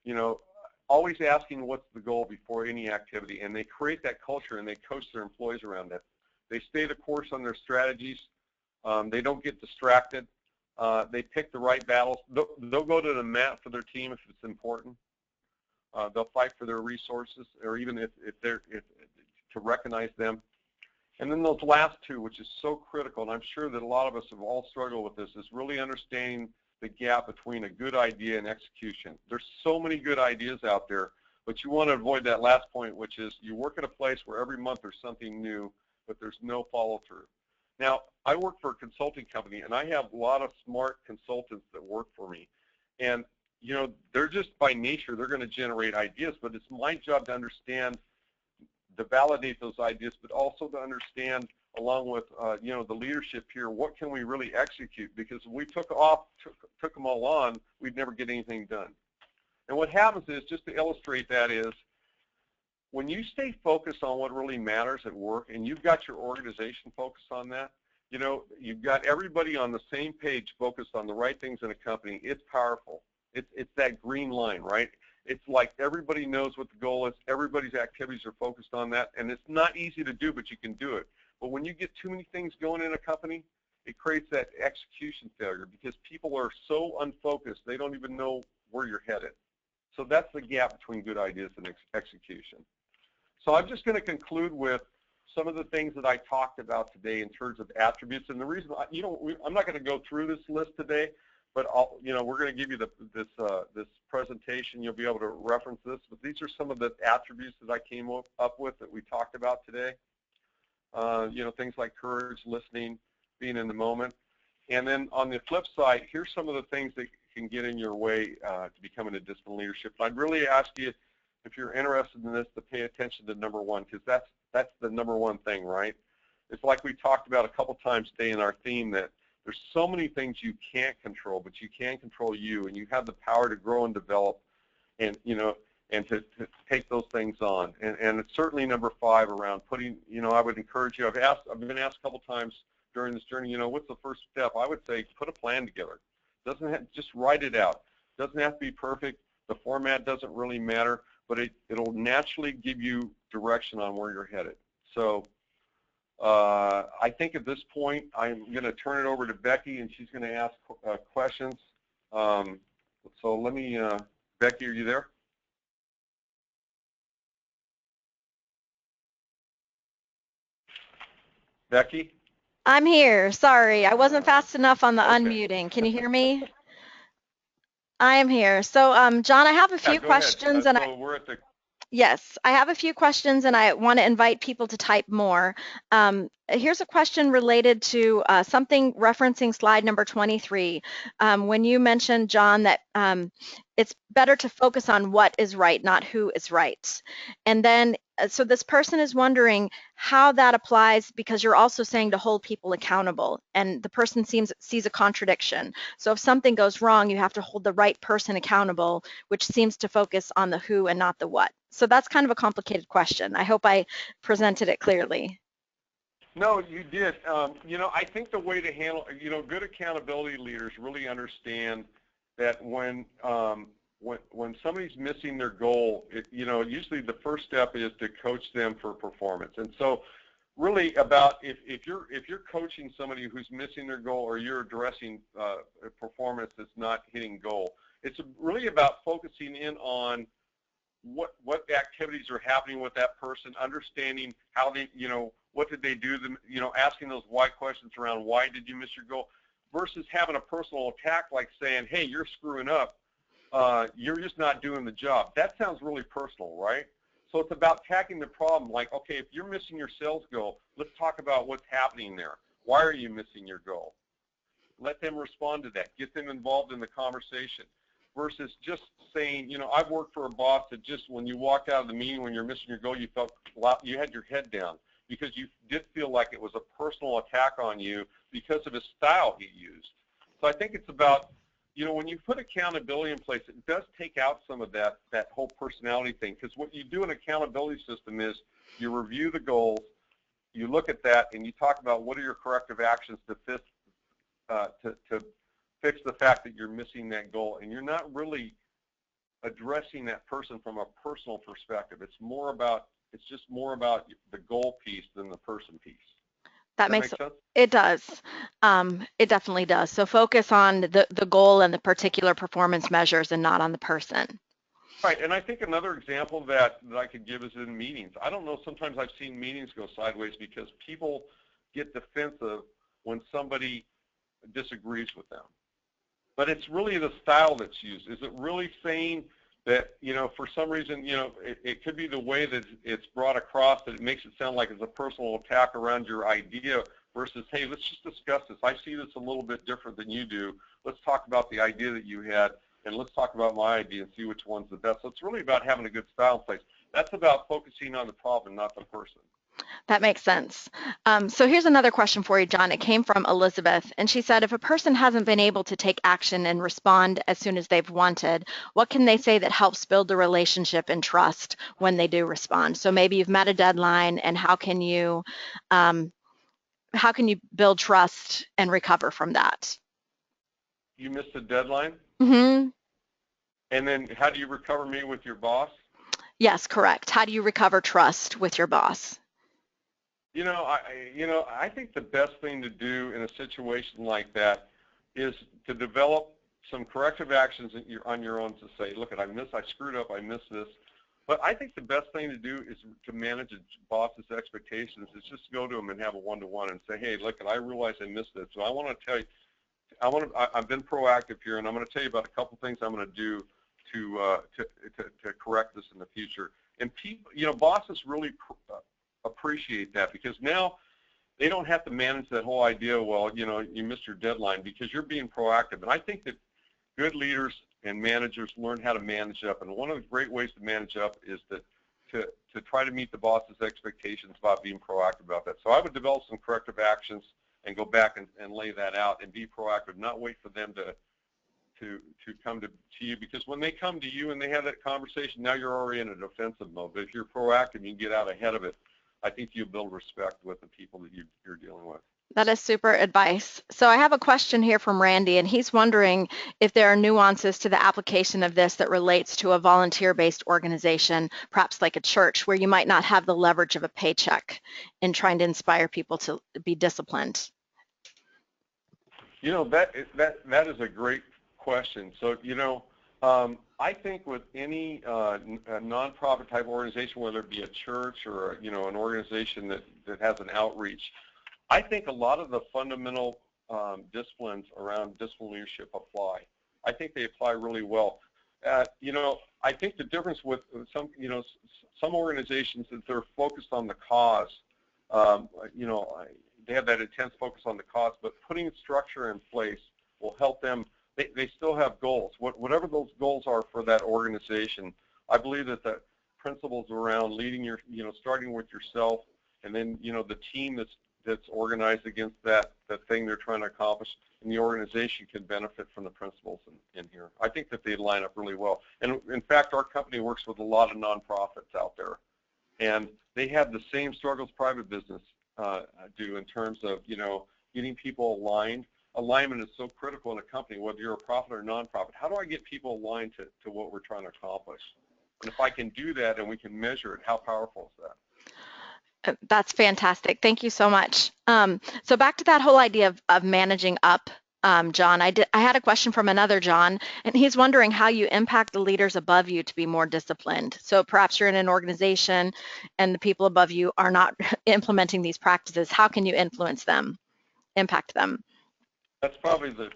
you know, always asking what's the goal before any activity, and they create that culture and they coach their employees around it. They stay the course on their strategies. They don't get distracted. They pick the right battles. They'll go to the mat for their team if it's important. They'll fight for their resources, or even if to recognize them. And then those last two, which is so critical, and I'm sure that a lot of us have all struggled with this, is really understanding the gap between a good idea and execution. There's so many good ideas out there, but you want to avoid that last point, which is you work at a place where every month there's something new, but there's no follow-through. Now, I work for a consulting company, and I have a lot of smart consultants that work for me. And, you know, they're just by nature, they're going to generate ideas, but it's my job to understand, to validate those ideas, but also to understand, along with you know, the leadership here, what can we really execute? Because if we took them all on, we'd never get anything done. And what happens is, just to illustrate that, is when you stay focused on what really matters at work, and you've got your organization focused on that, you know, you've got everybody on the same page focused on the right things in a company, it's powerful. It's that green line, right? It's like everybody knows what the goal is, everybody's activities are focused on that, and it's not easy to do, but you can do it. But when you get too many things going in a company, it creates that execution failure because people are so unfocused, they don't even know where you're headed. So that's the gap between good ideas and execution. So I'm just going to conclude with some of the things that I talked about today in terms of attributes. And the reason, you know, I'm not going to go through this list today, but you know, we're going to give you this presentation. You'll be able to reference this. But these are some of the attributes that I came up with that we talked about today. You know, things like courage, listening, being in the moment. And then on the flip side, here's some of the things that can get in your way to becoming a disciplined leadership. I'd really ask you, if you're interested in this, to pay attention to number one, because that's the number one thing, right? It's like we talked about a couple times today in our theme, that There's so many things you can't control, but you can control you, and you have the power to grow and develop, and and to take those things on. And it's certainly number 5 around putting. I would encourage you. I've been asked a couple times during this journey. What's the first step? I would say put a plan together. Just write it out. Doesn't have to be perfect. The format doesn't really matter, but it'll naturally give you direction on where you're headed. So I think at this point I'm going to turn it over to Becky, and she's going to ask questions. So let me, Becky, are you there? Becky? I'm here. Sorry, I wasn't fast enough on the Okay. unmuting. Can you hear me? I am here. So, John, I have a Yeah, few go ahead. questions, So we're at the. yes, I have a few questions, and I want to invite people to type more. Here's a question related to something referencing slide number 23. When you mentioned, John, that it's better to focus on what is right, not who is right. And then, so this person is wondering how that applies, because you're also saying to hold people accountable, and the person sees a contradiction. So if something goes wrong, you have to hold the right person accountable, which seems to focus on the who and not the what. So that's kind of a complicated question. I hope I presented it clearly. No, you did. I think the way to handle, good accountability leaders really understand that when somebody's missing their goal, usually the first step is to coach them for performance. And so, really, about if you're coaching somebody who's missing their goal, or you're addressing performance that's not hitting goal, it's really about focusing in on what activities are happening with that person, understanding how they, what did they do, asking those why questions around why did you miss your goal, versus having a personal attack like saying, hey, you're screwing up, you're just not doing the job. That sounds really personal, right? So it's about attacking the problem, like, okay, if you're missing your sales goal, let's talk about what's happening there. Why are you missing your goal? Let them respond to that. Get them involved in the conversation. Versus just saying, I've worked for a boss that just, when you walked out of the meeting, when you're missing your goal, you felt you had your head down because you did feel like it was a personal attack on you because of his style he used. So I think it's about, when you put accountability in place, it does take out some of that whole personality thing, because what you do in an accountability system is you review the goals, you look at that, and you talk about what are your corrective actions to fix the fact that you're missing that goal, and you're not really addressing that person from a personal perspective. It's just more about the goal piece than the person piece. That Does that makes make sense? it does. It definitely does. So focus on the goal and the particular performance measures, and not on the person. Right, and I think another example that I could give is in meetings. I don't know, sometimes I've seen meetings go sideways because people get defensive when somebody disagrees with them. But it's really the style that's used. Is it really saying that, for some reason, it could be the way that it's brought across that it makes it sound like it's a personal attack around your idea versus, hey, let's just discuss this. I see this a little bit different than you do. Let's talk about the idea that you had, and let's talk about my idea and see which one's the best. So it's really about having a good style in place. That's about focusing on the problem, not the person. That makes sense. So here's another question for you, John. It came from Elizabeth, and she said, if a person hasn't been able to take action and respond as soon as they've wanted, what can they say that helps build the relationship and trust when they do respond? So maybe you've met a deadline, and um, how can you build trust and recover from that? You missed a deadline, Mm-hmm. and then how do you recover me with your boss? Yes, correct. How do you recover trust with your boss? I think the best thing to do in a situation like that is to develop some corrective actions on your own to say, look, I screwed up, I missed this. But I think the best thing to do is to manage a boss's expectations is just go to them and have a one-to-one and say, hey, look, I realize I missed this. So I want to tell you, I've been proactive here, and I'm going to tell you about a couple things I'm going to do to correct this in the future. And people, bosses really appreciate that, because now they don't have to manage that whole idea, well, you missed your deadline, because you're being proactive. And I think that good leaders and managers learn how to manage up, and one of the great ways to manage up is to try to meet the boss's expectations about being proactive about that. So I would develop some corrective actions and go back and lay that out and be proactive, not wait for them to come to you, because when they come to you and they have that conversation, now you're already in a defensive mode. But if you're proactive and you get out ahead of it, I think you build respect with the people that you're dealing with. That is super advice. So I have a question here from Randy, and he's wondering if there are nuances to the application of this that relates to a volunteer-based organization, perhaps like a church, where you might not have the leverage of a paycheck in trying to inspire people to be disciplined. You know, that is a great question. So, you know, I think with any nonprofit type organization, whether it be a church or, you know, an organization that has an outreach, I think a lot of the fundamental disciplines around discipline leadership apply. I think they apply really well. You know, I think the difference with some, you know, some organizations is they're focused on the cause. You know, they have that intense focus on the cause, but putting structure in place will help them. They still have goals. Whatever those goals are for that organization, I believe that the principles around leading your, you know, starting with yourself, and then, you know, the team that's organized against that thing they're trying to accomplish, and the organization can benefit from the principles in here. I think that they line up really well. And in fact, our company works with a lot of nonprofits out there, and they have the same struggles private business do in terms of, you know, getting people aligned. Alignment is so critical in a company, whether you're a profit or nonprofit. How do I get people aligned to what we're trying to accomplish? And if I can do that and we can measure it, how powerful is that? That's fantastic. Thank you so much. So back to that whole idea of managing up, John, I had a question from another John, and he's wondering how you impact the leaders above you to be more disciplined. So perhaps you're in an organization and the people above you are not implementing these practices. How can you influence them, impact them? That's probably the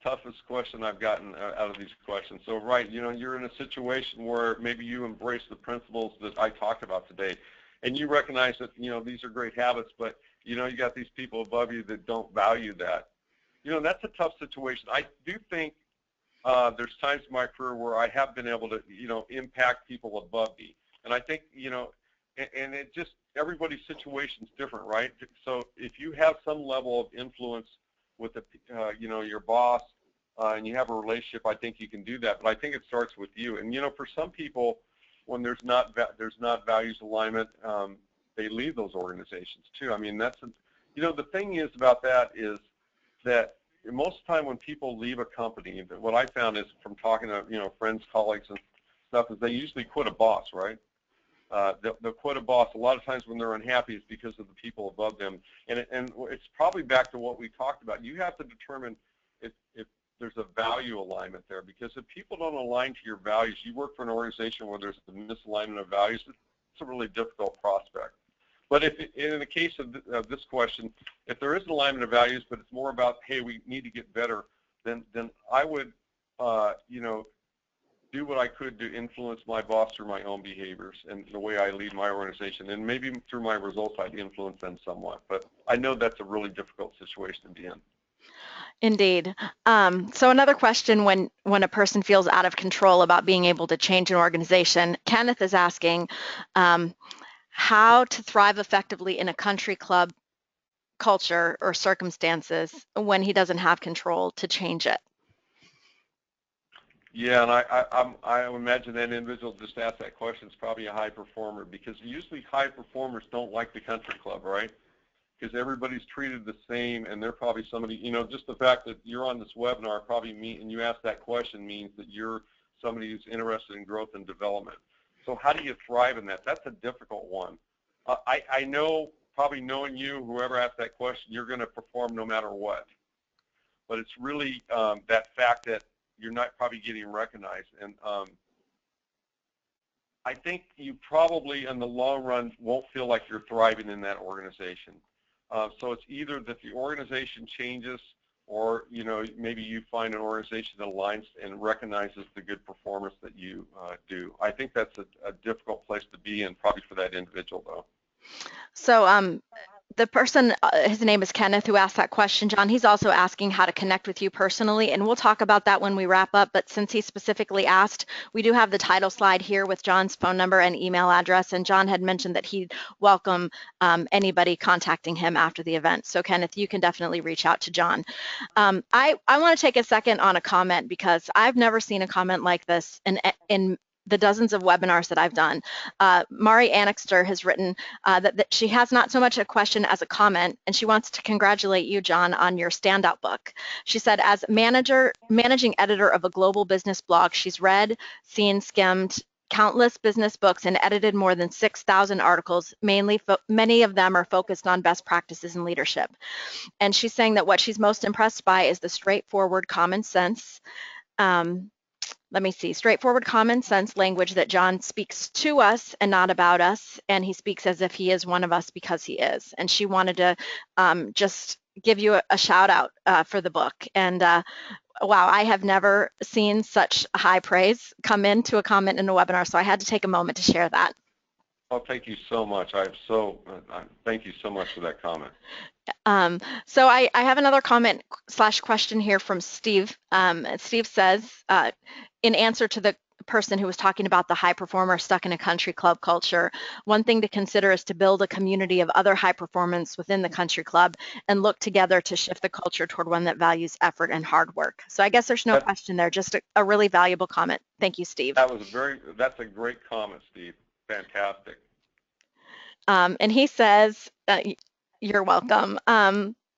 toughest question I've gotten out of these questions. So right, you know, you're in a situation where maybe you embrace the principles that I talked about today, and you recognize that, you know, these are great habits, but, you know, you got these people above you that don't value that. You know, that's a tough situation. I do think there's times in my career where I have been able to, you know, impact people above me. And I think, you know, and it just, everybody's situation is different, right? So if you have some level of influence with the, you know, your boss, and you have a relationship, I think you can do that. But I think it starts with you. And, you know, for some people, when there's not values alignment, they leave those organizations too. I mean, you know, the thing is about that is that most of the time when people leave a company, what I found is from talking to, you know, friends, colleagues and stuff, is they usually quit a boss, right? They'll quit a boss. A lot of times when they're unhappy, it's because of the people above them. And it's probably back to what we talked about. You have to determine if there's a value alignment there, because if people don't align to your values, you work for an organization where there's a misalignment of values, it's a really difficult prospect. But if, in the case of this question, if there is an alignment of values, but it's more about, hey, we need to get better, then I would, you know, do what I could to influence my boss through my own behaviors and the way I lead my organization, and maybe through my results I'd influence them somewhat. But I know that's a really difficult situation to be in. Indeed. So another question, when a person feels out of control about being able to change an organization, Kenneth is asking how to thrive effectively in a country club culture or circumstances when he doesn't have control to change it. Yeah, and I imagine that individual just asked that question is probably a high performer, because usually high performers don't like the country club, right? Because everybody's treated the same, and they're probably somebody, you know, just the fact that you're on this webinar probably and you ask that question means that you're somebody who's interested in growth and development. So how do you thrive in that? That's a difficult one. I know, probably knowing you, whoever asked that question, you're going to perform no matter what. But it's really that fact that you're not probably getting recognized. And I think you probably, in the long run, won't feel like you're thriving in that organization. So it's either that the organization changes, or, you know, maybe you find an organization that aligns and recognizes the good performance that you do. I think that's a difficult place to be in, probably for that individual, though. So The person, his name is Kenneth, who asked that question, John, he's also asking how to connect with you personally, and we'll talk about that when we wrap up. But since he specifically asked, we do have the title slide here with John's phone number and email address, and John had mentioned that he'd welcome anybody contacting him after the event. So Kenneth, you can definitely reach out to John. I want to take a second on a comment because I've never seen a comment like this in the dozens of webinars that I've done. Mari Annixter has written that she has not so much a question as a comment, and she wants to congratulate you, John, on your standout book. She said, as managing editor of a global business blog, she's read, seen, skimmed countless business books and edited more than 6,000 articles. Many of them are focused on best practices in leadership. And she's saying that what she's most impressed by is the straightforward common sense. Straightforward common sense language that John speaks to us and not about us, and he speaks as if he is one of us because he is. And she wanted to just give you a shout out for the book. And wow, I have never seen such high praise come into a comment in a webinar, so I had to take a moment to share that. Oh, thank you so much. Thank you so much for that comment. So I have another comment / question here from Steve. Steve says, in answer to the person who was talking about the high performer stuck in a country club culture, one thing to consider is to build a community of other high performance within the country club and look together to shift the culture toward one that values effort and hard work. So I guess there's no question there, just a really valuable comment. Thank you, Steve. That's a great comment, Steve. Fantastic. And he says, you're welcome.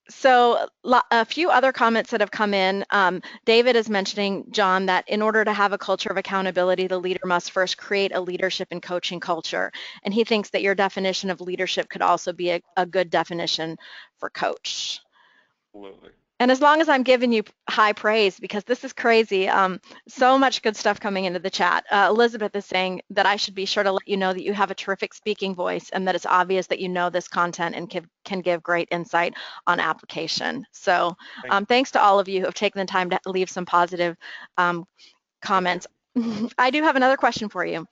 So a few other comments that have come in. David is mentioning, John, that in order to have a culture of accountability, the leader must first create a leadership and coaching culture. And he thinks that your definition of leadership could also be a good definition for coach. Absolutely. And as long as I'm giving you high praise, because this is crazy, so much good stuff coming into the chat. Elizabeth is saying that I should be sure to let you know that you have a terrific speaking voice and that it's obvious that you know this content and can give great insight on application. So thanks to all of you who have taken the time to leave some positive comments. I do have another question for you.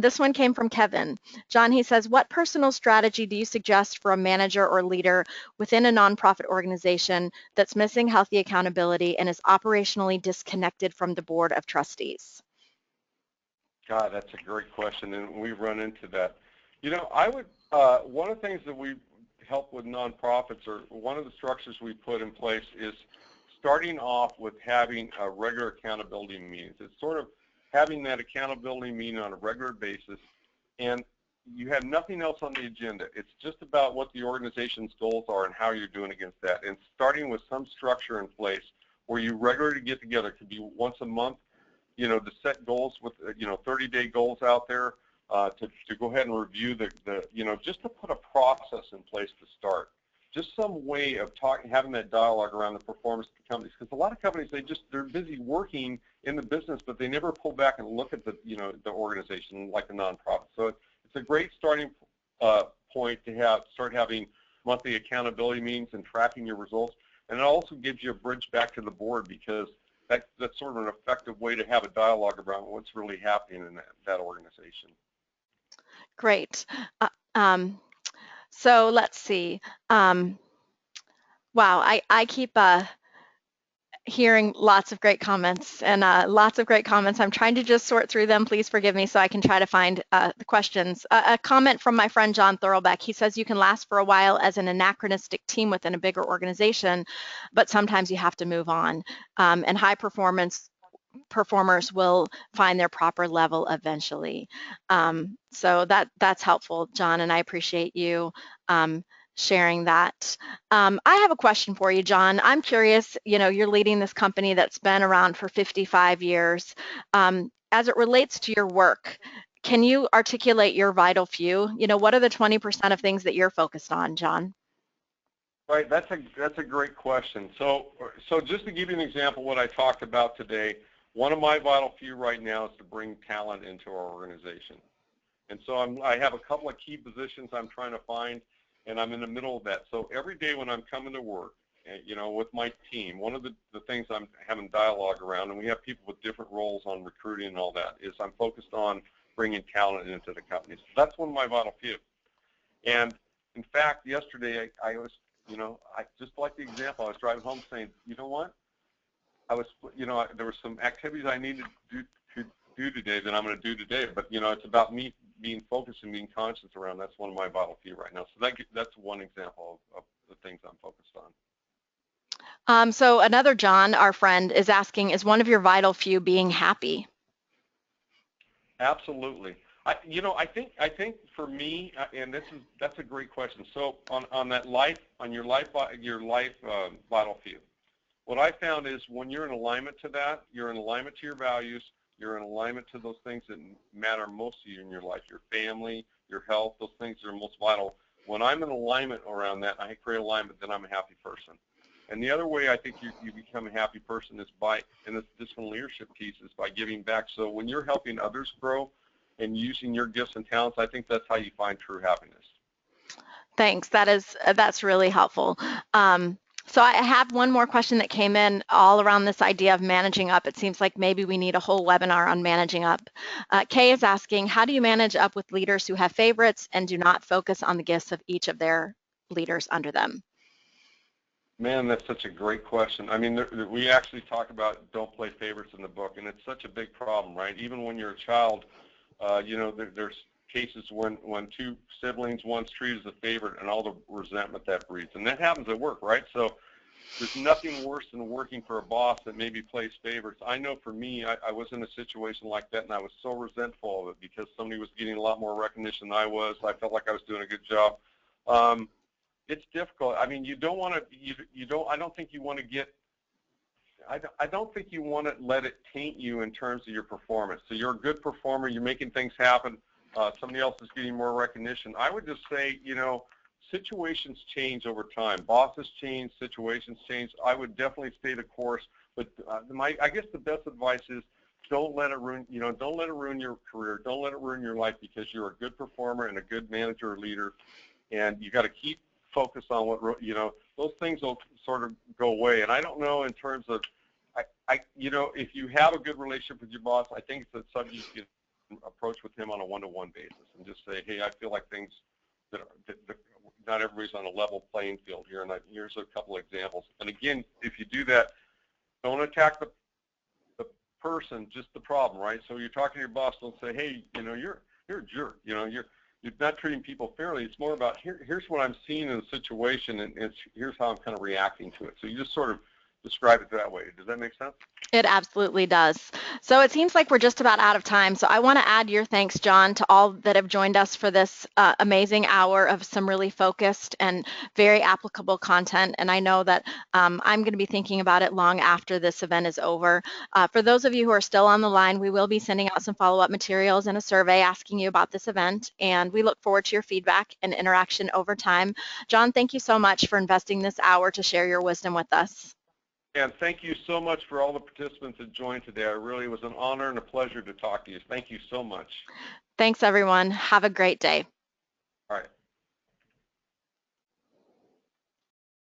This one came from Kevin. John, he says, what personal strategy do you suggest for a manager or leader within a nonprofit organization that's missing healthy accountability and is operationally disconnected from the board of trustees? God, that's a great question, and we run into that. You know, one of the things that we help with nonprofits, or one of the structures we put in place, is starting off with having a regular accountability meetings. It's sort of having that accountability meeting on a regular basis, and you have nothing else on the agenda. It's just about what the organization's goals are and how you're doing against that, and starting with some structure in place where you regularly get together. It could be once a month, you know, to set goals with, 30-day goals out there, to go ahead and review just to put a process in place to start. Just some way of having that dialogue around the performance of the companies, because a lot of companies, they're busy working in the business, but they never pull back and look at the organization like a nonprofit. So it's a great starting point to start having monthly accountability meetings and tracking your results, and it also gives you a bridge back to the board, because that's sort of an effective way to have a dialogue around what's really happening in that organization. Great. So let's see. Wow, I keep hearing lots of great comments and lots of great comments. I'm trying to just sort through them. Please forgive me so I can try to find the questions. A comment from my friend John Thurlbeck. He says you can last for a while as an anachronistic team within a bigger organization, but sometimes you have to move on. And high performers will find their proper level eventually. So that's helpful, John, and I appreciate you sharing that. I have a question for you, John. I'm curious, you're leading this company that's been around for 55 years. As it relates to your work, can you articulate your vital few? What are the 20% of things that you're focused on, John? Right, that's a great question. So just to give you an example of what I talked about today, one of my vital few right now is to bring talent into our organization. And so I have a couple of key positions I'm trying to find, and I'm in the middle of that. So every day when I'm coming to work, with my team, one of the things I'm having dialogue around, and we have people with different roles on recruiting and all that, is I'm focused on bringing talent into the company. So that's one of my vital few. And In fact, yesterday I was, I just like the example. I was driving home saying, you know what? There were some activities I needed to do today that I'm going to do today. But it's about me being focused and being conscious around. That's one of my vital few right now. So that's one example of the things I'm focused on. So another John, our friend, is asking, is one of your vital few being happy? Absolutely. I think for me, and that's a great question. So on that life, on your life vital few, what I found is when you're in alignment to that, you're in alignment to your values, you're in alignment to those things that matter most to you in your life, your family, your health, those things that are most vital. When I'm in alignment around that, I create alignment, then I'm a happy person. And the other way I think you become a happy person is by, and this one leadership piece, is by giving back. So when you're helping others grow and using your gifts and talents, I think that's how you find true happiness. Thanks. That's really helpful. So I have one more question that came in all around this idea of managing up. It seems like maybe we need a whole webinar on managing up. Kay is asking, how do you manage up with leaders who have favorites and do not focus on the gifts of each of their leaders under them? Man, that's such a great question. I mean, we actually talk about don't play favorites in the book, and it's such a big problem, right? Even when you're a child, there's cases when two siblings, one's treated as a favorite, and all the resentment that breeds. And that happens at work, right? So there's nothing worse than working for a boss that maybe plays favorites. I know for me, I was in a situation like that, and I was so resentful of it because somebody was getting a lot more recognition than I was. I felt like I was doing a good job. It's difficult. I mean, you don't want to. You don't. I don't think you want to get. I don't think you want to let it taint you in terms of your performance. So you're a good performer. You're making things happen. Somebody else is getting more recognition. I would just say, situations change over time. Bosses change. Situations change. I would definitely stay the course. But I guess the best advice is don't let it ruin. Don't let it ruin your career. Don't let it ruin your life because you're a good performer and a good manager or leader, and you got to keep focus on what those things will sort of go away. And I don't know in terms of if you have a good relationship with your boss, I think it's something you can approach with him on a one-to-one basis and just say, hey, I feel like things that not everybody's on a level playing field here, and here's a couple of examples. And again, if you do that, don't attack the person, just the problem, right? So you're talking to your boss, don't say, hey, you're a jerk, you're not treating people fairly. It's more about here's what I'm seeing in the situation, and here's how I'm kind of reacting to it. So you just sort of describe it that way. Does that make sense? It absolutely does. So it seems like we're just about out of time. So I want to add your thanks, John, to all that have joined us for this amazing hour of some really focused and very applicable content. And I know that I'm going to be thinking about it long after this event is over. For those of you who are still on the line, we will be sending out some follow-up materials and a survey asking you about this event. And we look forward to your feedback and interaction over time. John, thank you so much for investing this hour to share your wisdom with us. And thank you so much for all the participants that joined today. It really was an honor and a pleasure to talk to you. Thank you so much. Thanks, everyone. Have a great day. All right.